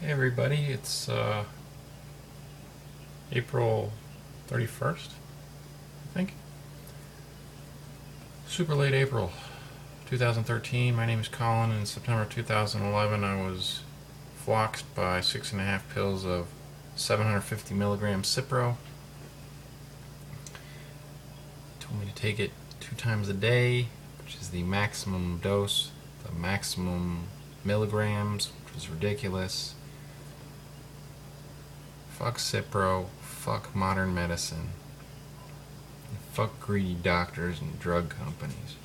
Hey everybody, it's April 31st, I think. Super late April 2013. My name is Colin. In September 2011, I was floxed by 6.5 pills of 750 milligram Cipro. Told me to take it 2 times a day, which is the maximum dose, the maximum milligrams, which was ridiculous. Fuck Cipro, fuck modern medicine, and fuck greedy doctors and drug companies.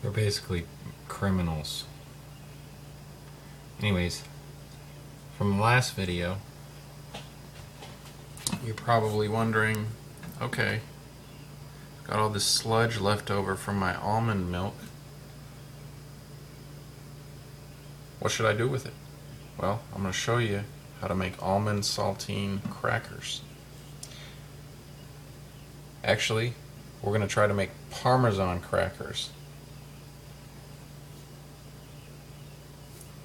They're basically criminals. Anyways, from the last video, you're probably wondering, okay, got all this sludge left over from my almond milk. What should I do with it? Well, I'm going to show you how to make almond saltine crackers. Actually, we're going to try to make Parmesan crackers.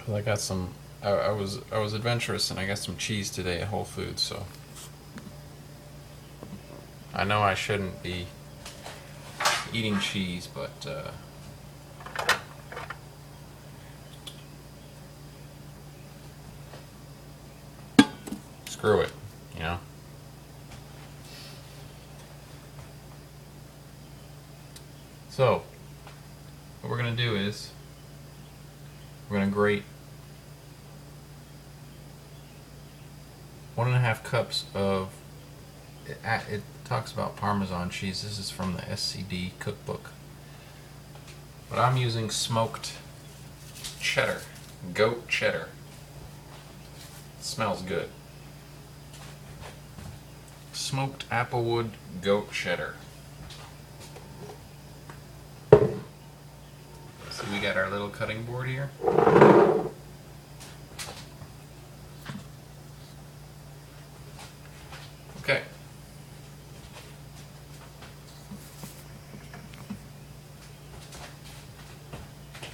Cause I got some. I was adventurous and I got some cheese today at Whole Foods. So I know I shouldn't be eating cheese, but screw it, you know. So what we're gonna do is we're gonna grate 1.5 cups of. It talks about Parmesan cheese. This is from the SCD cookbook, but I'm using smoked cheddar, goat cheddar. It smells good. Smoked applewood goat cheddar. So we got our little cutting board here. Okay.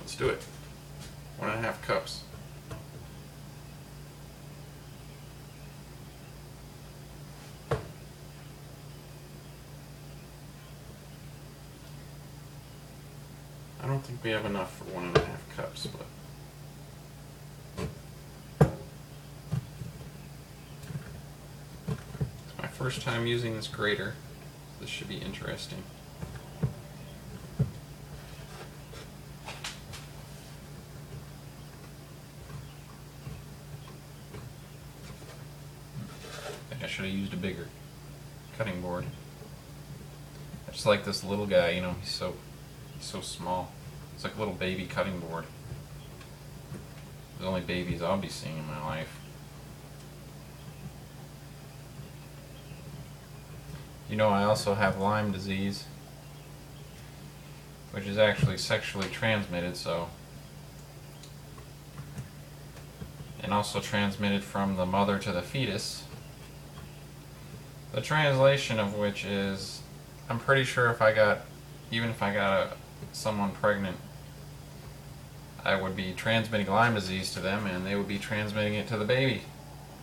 Let's do it. 1.5 cups. I don't think we have enough for 1.5 cups, but it's my first time using this grater. This should be interesting. I think I should have used a bigger cutting board. I just like this little guy, you know, he's so small. It's like a little baby cutting board. The only babies I'll be seeing in my life. You know, I also have Lyme disease, which is actually sexually transmitted, so, and also transmitted from the mother to the fetus. The translation of which is, I'm pretty sure even if I got someone pregnant, I would be transmitting Lyme disease to them and they would be transmitting it to the baby.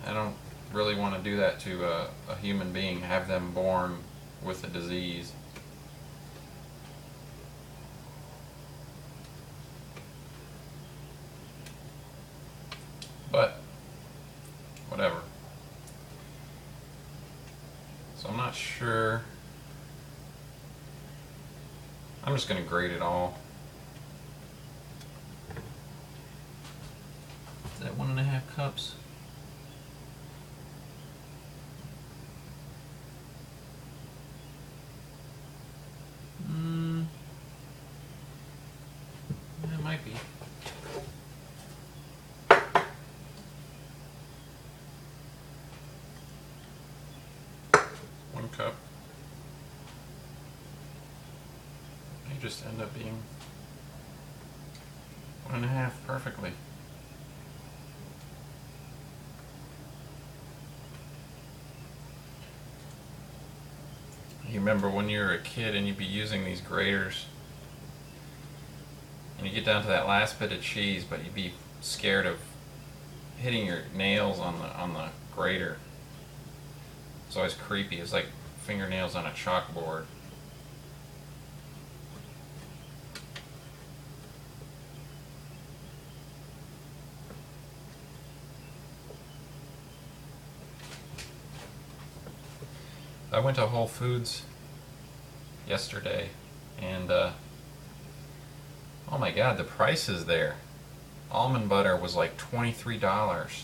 I don't really want to do that to a human being, have them born with the disease. But whatever. So I'm not sure. I'm just going to grate it all. Is that 1.5 cups? Yeah, it might be. One cup. They just end up being 1.5 perfectly. You remember when you were a kid and you'd be using these graters and you get down to that last bit of cheese, but you'd be scared of hitting your nails on the grater. It's always creepy. It's like fingernails on a chalkboard. I went to Whole Foods yesterday, and oh my god, the prices there. Almond butter was like $23.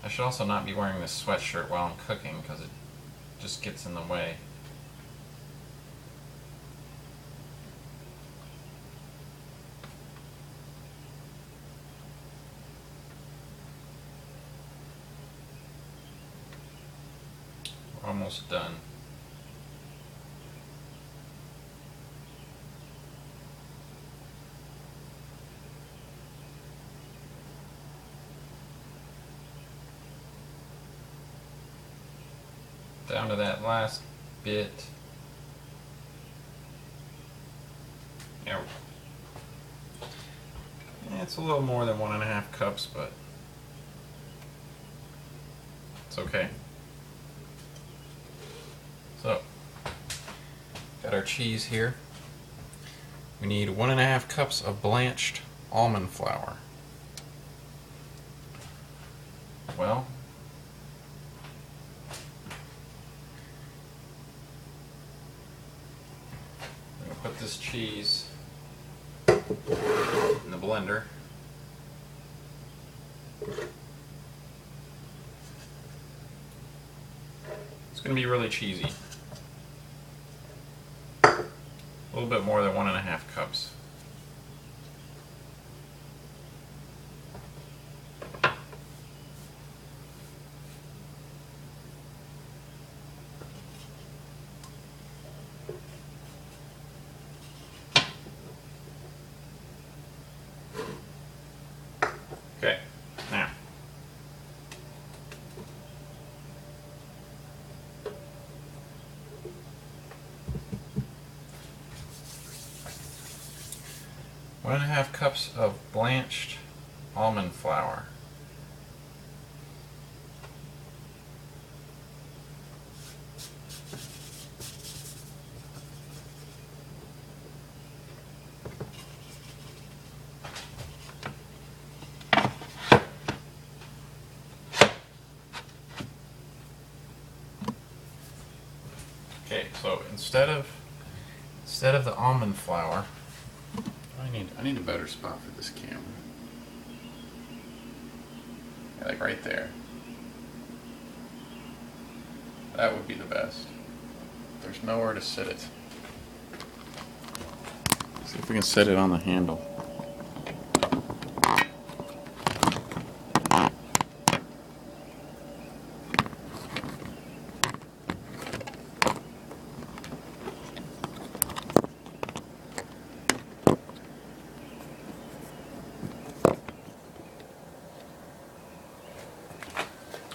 I should also not be wearing this sweatshirt while I'm cooking because it just gets in the way. We're almost done. Down to that last bit. Yeah, it's a little more than 1.5 cups, but it's okay. So, got our cheese here. We need 1.5 cups of blanched almond flour. Well, I'm going to put this cheese in the blender. It's going to be really cheesy. A little bit more than 1.5 cups. Okay, now one and a half cups of blanched almond flour. Okay, so instead of the almond flour, I need a better spot for this camera. Yeah, like right there. That would be the best. There's nowhere to sit it. See if we can set it on the handle.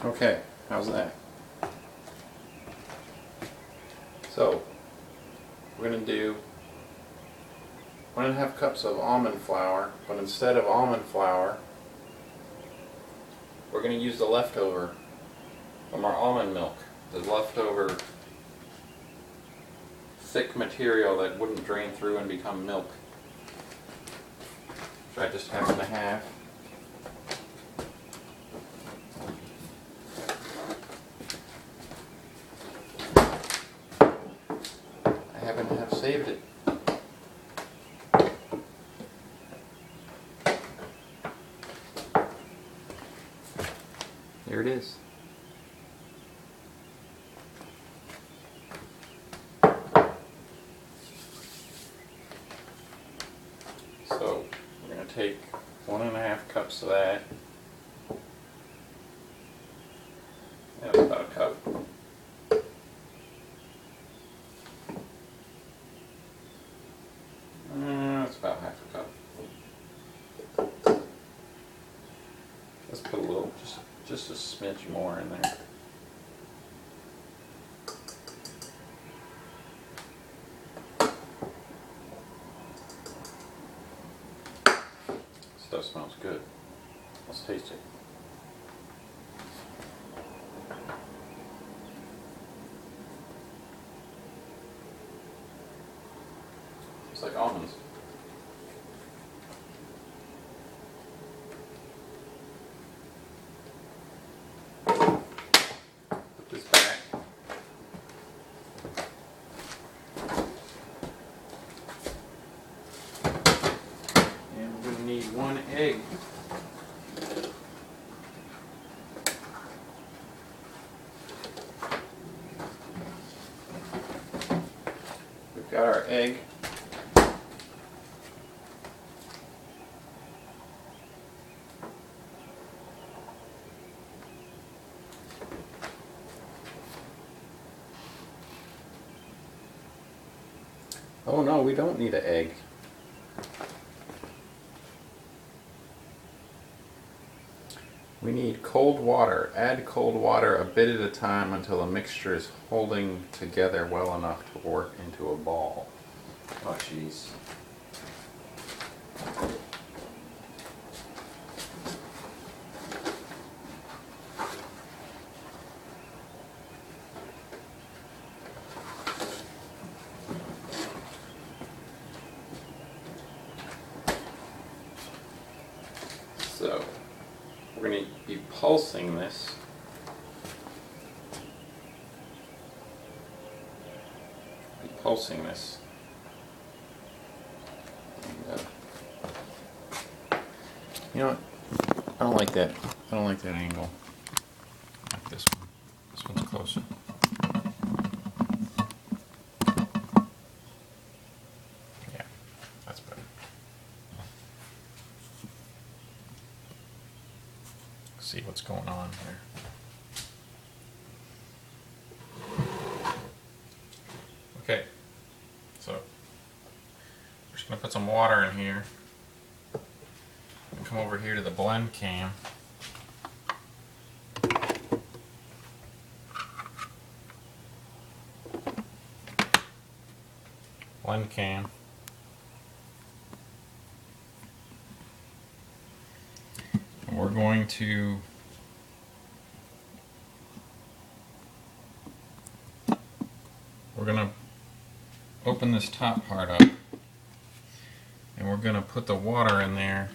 Okay, how's that? So, we're going to do 1.5 cups of almond flour, but instead of almond flour, we're going to use the leftover from our almond milk, the leftover thick material that wouldn't drain through and become milk. Which I just happen to have. Saved it. There it is. So we're going to take 1.5 cups of that. That's about a cup. That's about half a cup. Let's put a little, just a smidge more in there. Stuff smells good. I'll It's like almonds. Put this back. And we're going to need 1 egg. We've got our egg. Oh no, we don't need an egg. We need cold water. Add cold water a bit at a time until the mixture is holding together well enough to work into a ball. Oh jeez. So, we're going to be pulsing this. You know what? I don't like that. I don't like that angle. I like this one. This one's closer. Yeah, that's better. See what's going on here. Okay, so we're just going to put some water in here and come over here to the blend cam. Blend cam. And we're going to open this top part up, and we're going to put the water in there.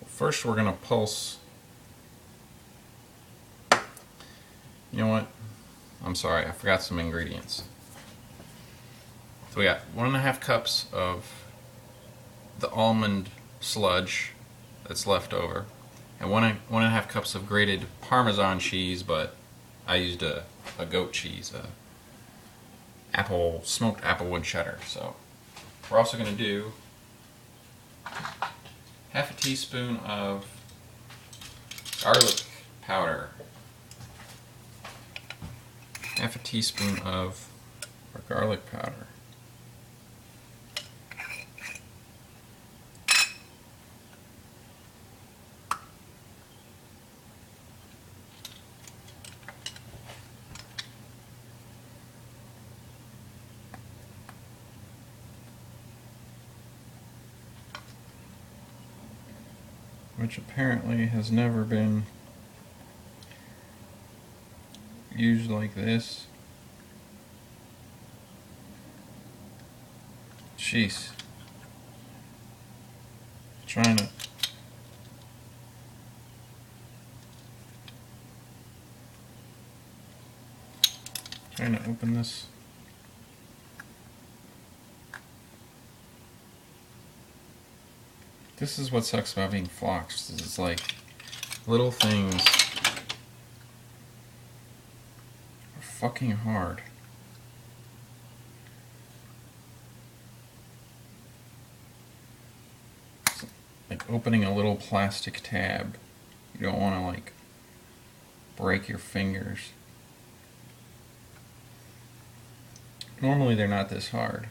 First we're going to pulse. You know what? I'm sorry, I forgot some ingredients. So we got 1.5 cups of the almond sludge that's left over, and 1.5 cups of grated Parmesan cheese, but I used a goat cheese, smoked applewood cheddar. So we're also going to do 1/2 teaspoon of garlic powder, 1/2 teaspoon of our garlic powder, which apparently has never been used like this. Jeez. Trying to open this. This is what sucks about being flocks. It's like little things are fucking hard. It's like opening a little plastic tab. You don't want to like break your fingers. Normally they're not this hard.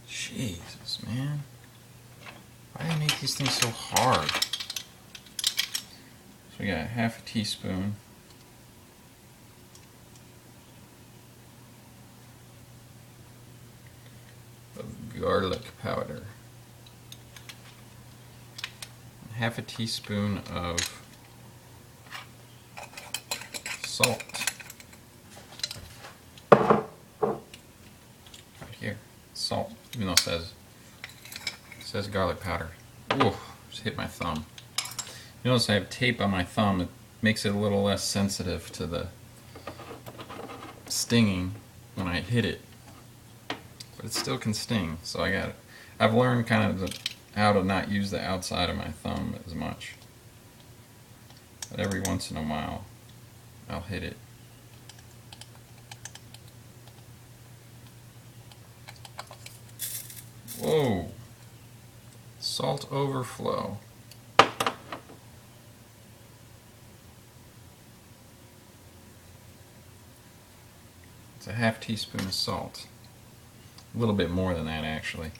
Jesus, man. Why do they make these things so hard? So we got 1/2 teaspoon of garlic powder, 1/2 teaspoon of salt. Right here, salt, even though it says garlic powder. Ooh, just hit my thumb. You notice I have tape on my thumb. It makes it a little less sensitive to the stinging when I hit it, but it still can sting. So I've learned kind of how to not use the outside of my thumb as much. But every once in a while, I'll hit it. Whoa! Salt overflow. It's a half teaspoon of salt. A little bit more than that, actually.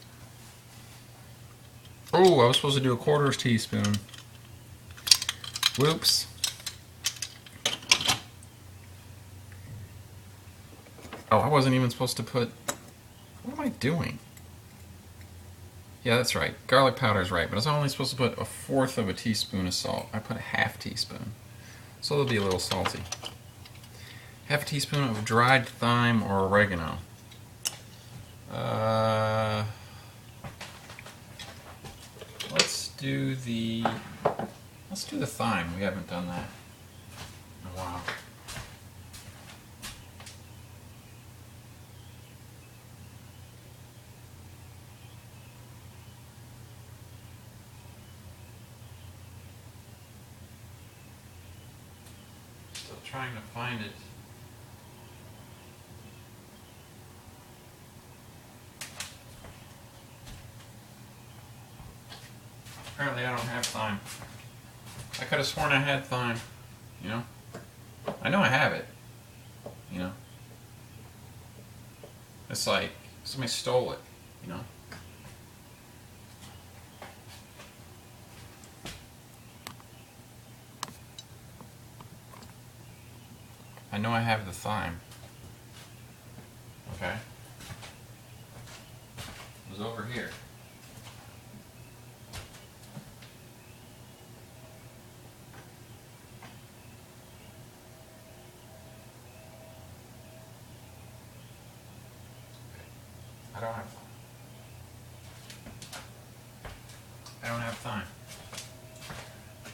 Oh, I was supposed to do a quarter teaspoon. Whoops. Oh, I wasn't even supposed to put... What am I doing? Yeah, that's right. Garlic powder is right, but I was only supposed to put 1/4 of a teaspoon of salt. I put a half teaspoon. So it'll be a little salty. Half a teaspoon of dried thyme or oregano. Let's do the thyme. We haven't done that in a while. Still trying to find it. Apparently I don't have thyme. I could have sworn I had thyme, you know? I know I have it, you know? It's like somebody stole it, you know? I know I have the thyme. Okay? It was over here. I don't have thyme. I don't have thyme.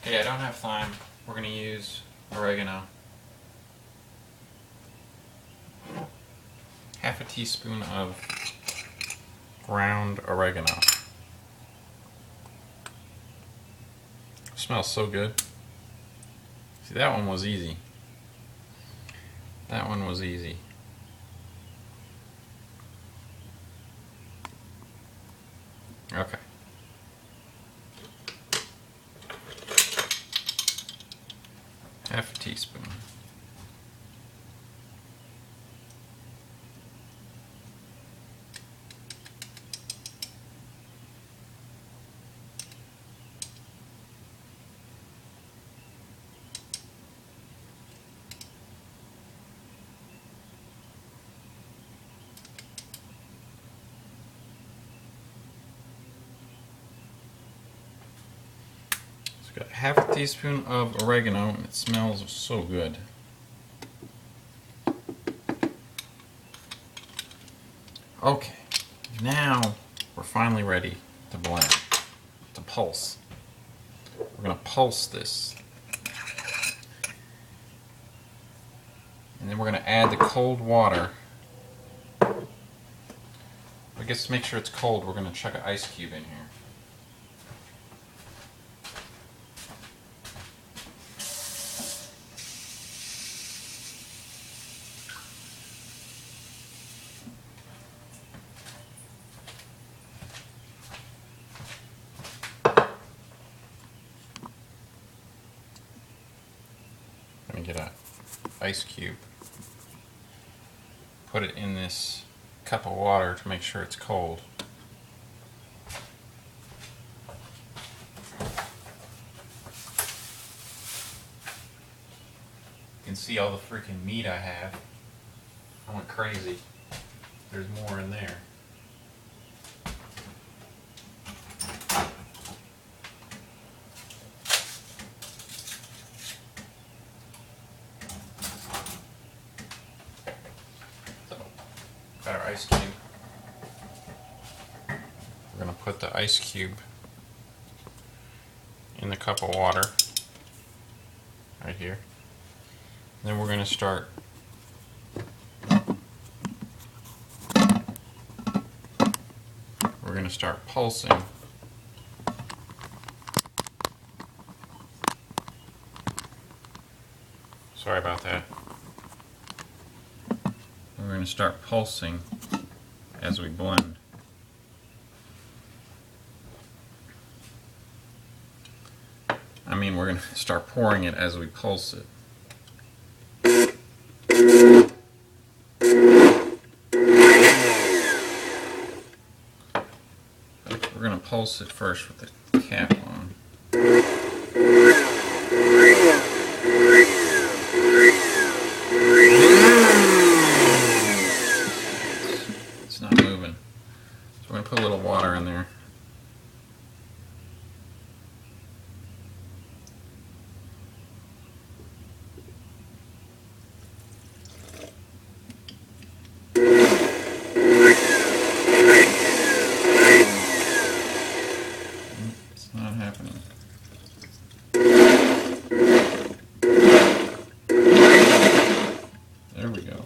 Okay, I don't have thyme. We're going to use oregano. Half a teaspoon of ground oregano. Smells so good. See, that one was easy. That one was easy. Okay. Half a teaspoon. Got half a teaspoon of oregano, and it smells so good. Okay, now we're finally ready to blend, to pulse. We're going to pulse this. And then we're going to add the cold water. I guess to make sure it's cold, we're going to chuck an ice cube in here. Get an ice cube, put it in this cup of water to make sure it's cold. You can see all the freaking meat I have. I went crazy. There's more in there. ice cube. We're going to put the ice cube in the cup of water right here. And then we're going to start pulsing. Sorry about that. We're going to start pulsing as we blend. I mean, we're going to start pouring it as we pulse it. We're going to pulse it first with the cap on. It's not moving. So we're going to put a little water in there. It's not happening. There we go.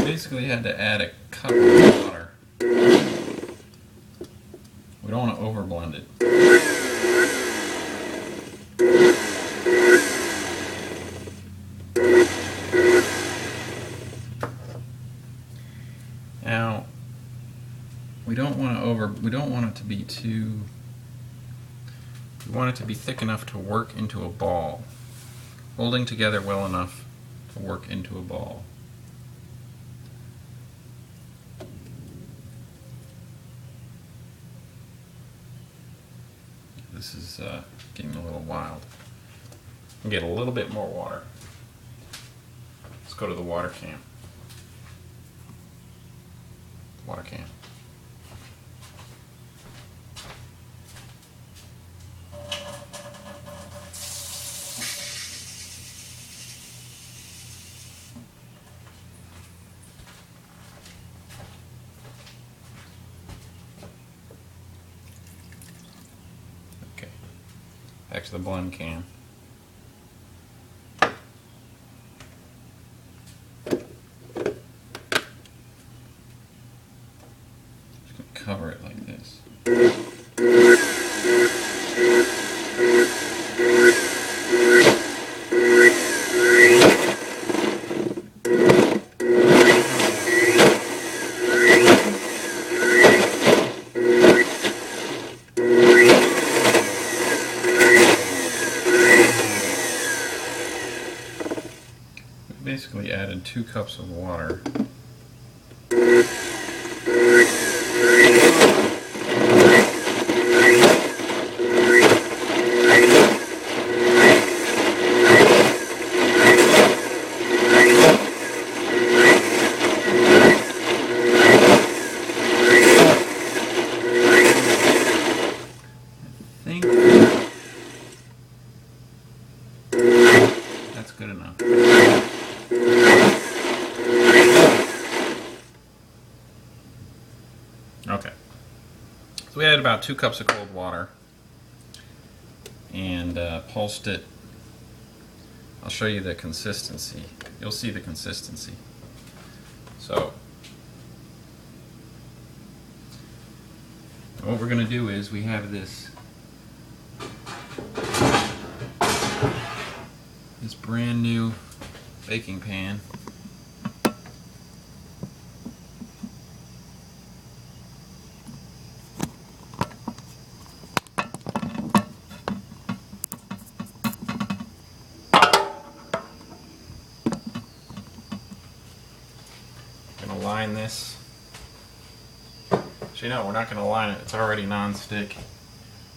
Basically had to add a cup of water. We don't want to overblend it. Now we don't want it to be too, we want it to be thick enough to work into a ball. Holding together well enough to work into a ball. This is getting a little wild. I'll get a little bit more water. Let's go to the water can. Water can. Back to the blend can. Just gonna cover it like this. Basically added 2 cups of water. I think that's good enough. Okay, so we added about 2 cups of cold water and pulsed it. I'll show you the consistency. You'll see the consistency. So what we're going to do is we have this brand new baking pan. Line this. Actually, no, we're not going to line it. It's already non-stick.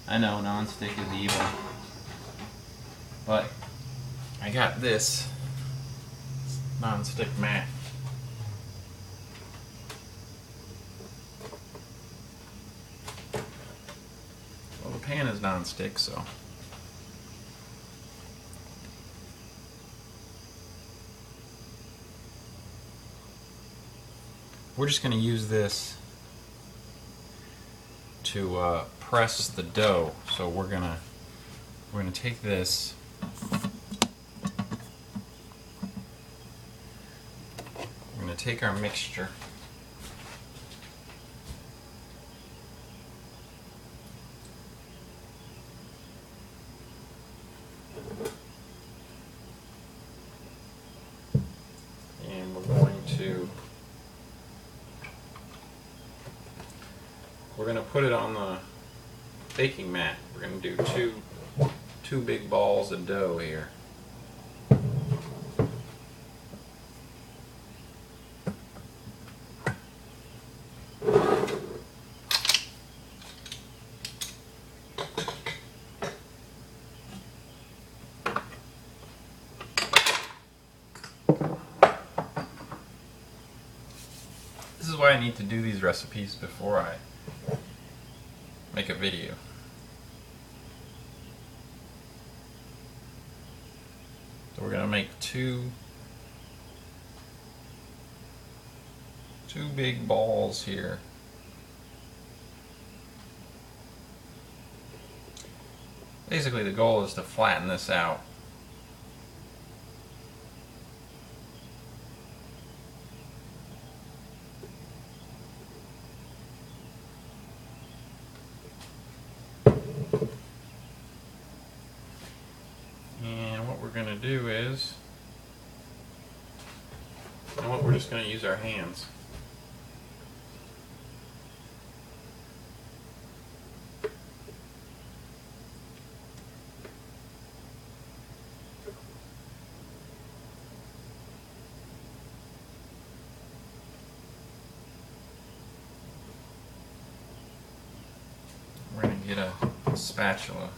I know non-stick is evil, but I got this non-stick mat. pan is non-stick, so we're just going to use this to press the dough. So we're gonna take this, we're gonna take our mixture, and we're gonna put it on the baking mat. We're gonna do two big balls of dough here. This is why I need to do these recipes before I make a video. So we're gonna make two big balls here. Basically the goal is to flatten this out. And what we're going to do is, we're just going to use our hands. We're going to get a spatula.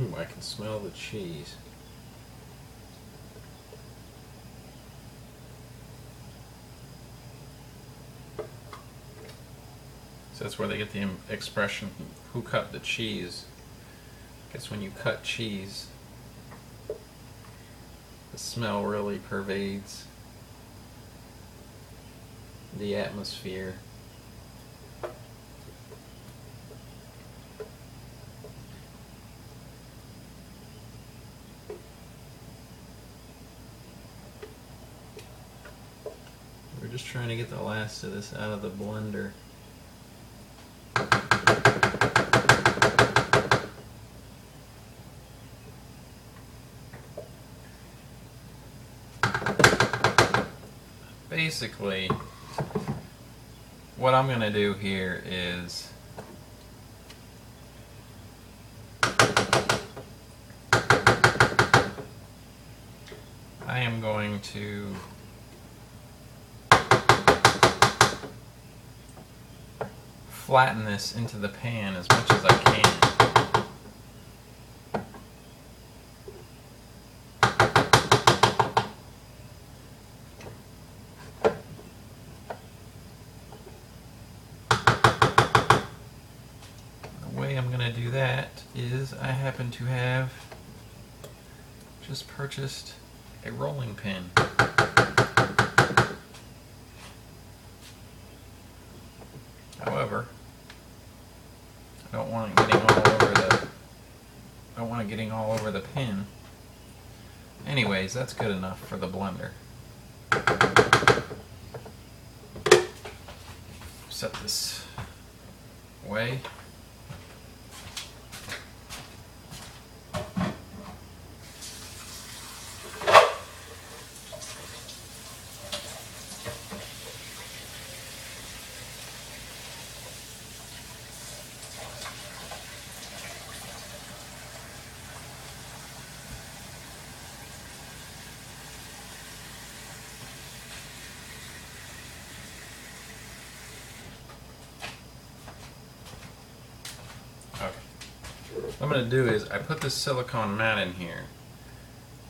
Ooh, I can smell the cheese. So that's where they get the expression, who cut the cheese? I guess when you cut cheese, the smell really pervades the atmosphere. We're just trying to get the last of this out of the blender. Basically, what I'm going to do here is I am going to flatten this into the pan as much as I can. The way I'm going to do that is I happen to have just purchased a rolling pin. However, I don't want it getting all over the pin. Anyways, that's good enough for the blender. Set this away. What I'm going to do is I put this silicone mat in here,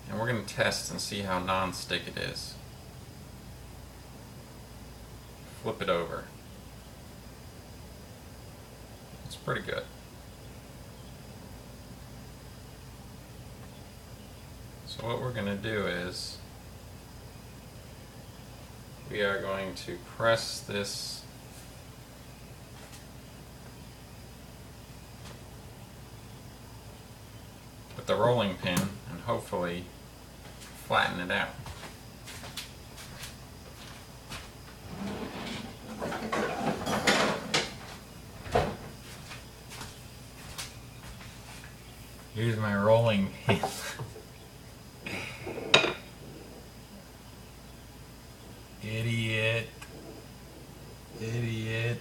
and we're going to test and see how non-stick it is. Flip it over. It's pretty good. So what we're going to do is we are going to press this with the rolling pin and hopefully flatten it out. Here's my rolling pin. Idiot. Idiot.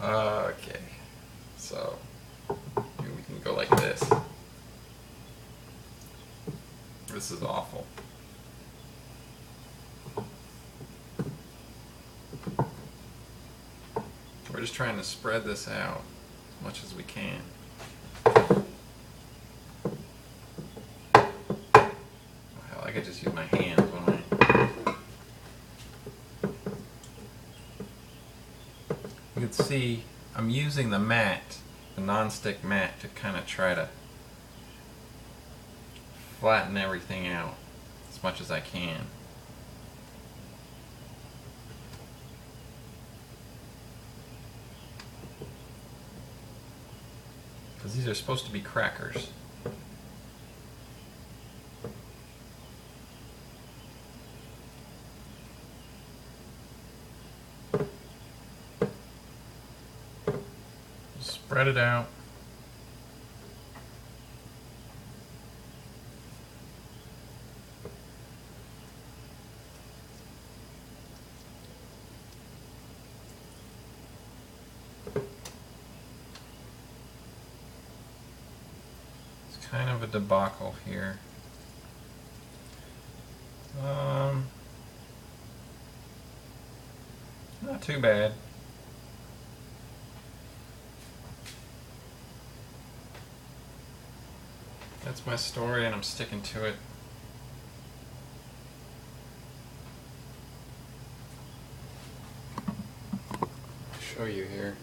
Okay. So here we can go like this. This is awful. We're just trying to spread this out as much as we can. Hell, I could just use my hands, wouldn't I? You can see I'm using the mat, the non-stick mat, to kind of try to flatten everything out as much as I can. Because these are supposed to be crackers. Spread it out. It's kind of a debacle here. Not too bad. That's my story and I'm sticking to it. I'll show you here.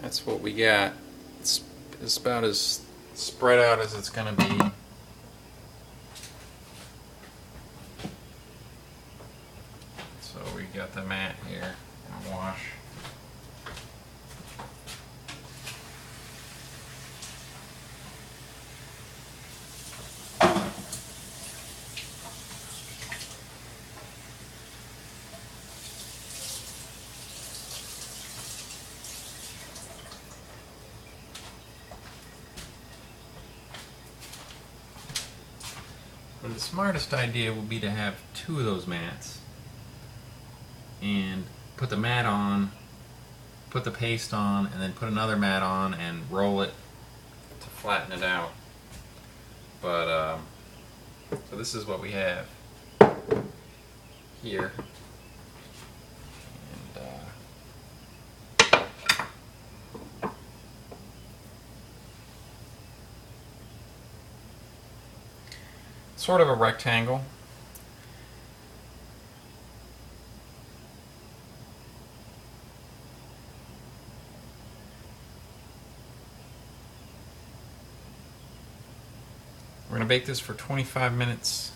That's what we got. It's about as spread out as it's going to be. So we got the mat here and wash. But the smartest idea would be to have two of those mats and put the mat on, put the paste on, and then put another mat on and roll it to flatten it out. But so this is what we have here. Sort of a rectangle. We're going to bake this for 25 minutes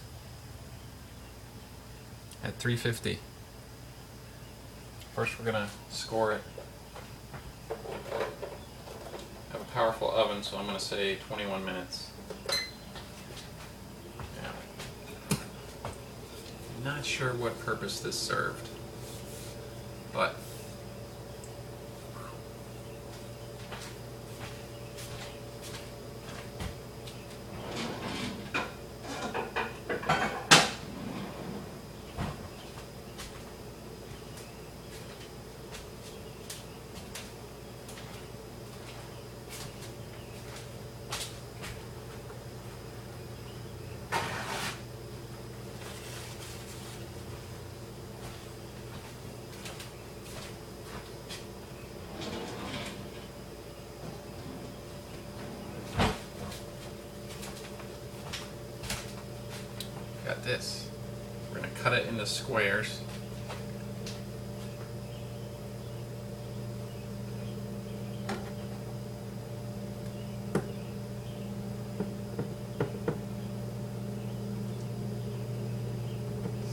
at 350. First we're going to score it. I have a powerful oven, so I'm going to say 21 minutes. Not sure what purpose this served, but got this. We're going to cut it into squares.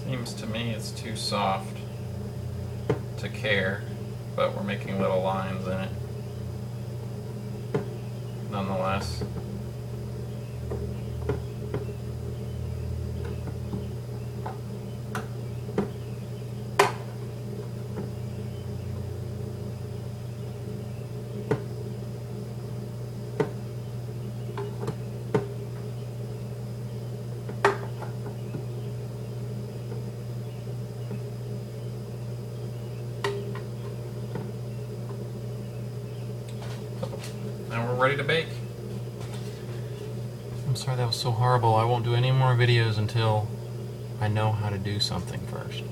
Seems to me it's too soft to care, but we're making little lines in it nonetheless. Now we're ready to bake. I'm sorry that was so horrible. I won't do any more videos until I know how to do something first.